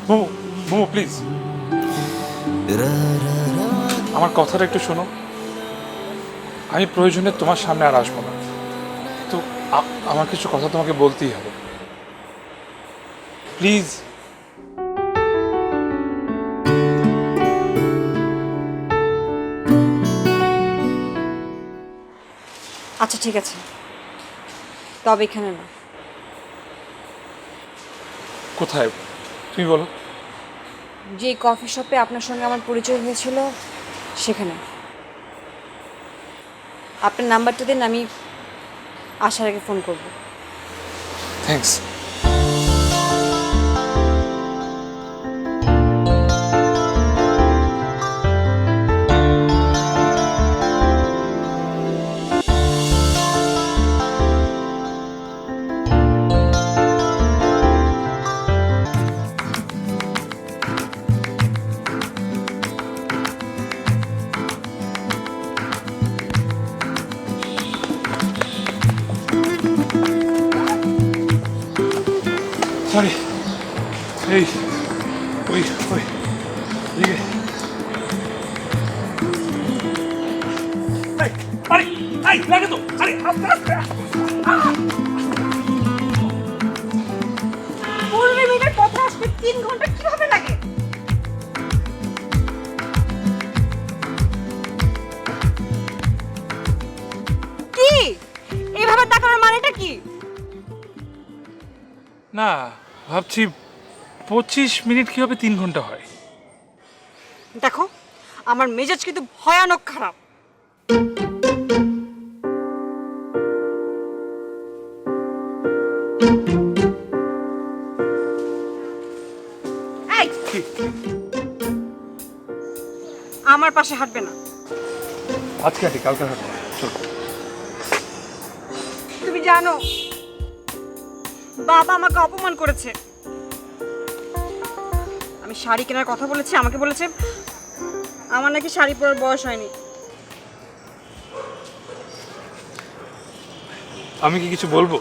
Momo momo please আমার কথাটা একটু শোনো। আমি প্রয়োজনে তোমার সামনে আর আসবো না, তো আমার কিছু কথা তোমাকে বলতেই হবে, প্লিজ। আচ্ছা ঠিক আছে, তবে এখানে না। কোথায় তুমি বলো? যে কফি শপে আপনার সঙ্গে আমার পরিচয় হয়েছিল সেখানে। আপনার নাম্বারটা দিন, আমি আসার আগে ফোন করব। থ্যাঙ্কস। সরি, এই ওই ওই এদিকে। আরে আরে লাগে তো, আরে আস্তে আস্তে। 15 মিনিটের পথে আসতে 3 ঘন্টা কিভাবে লাগে? কি এইভাবে তাকানোর মানেটা কি? না, ভাবছি 25 মিনিট কিভাবে 3 ঘন্টা হয়। দেখো, আমার মেজাজ কিন্তু ভয়ানক খারাপ। এই, আমার পাশে হাঁটবে না। আজকে হাঁটি, কালকে হাঁটবো, চলো। তুমি জানো বাবা আমাকে অপমান করেছে। আমি শাড়ি কেনার কথা বলেছি, আমাকে বলেছে আমার নাকি শাড়ি পরার বয়স হয়নি। আমি কি কিছু বলবো?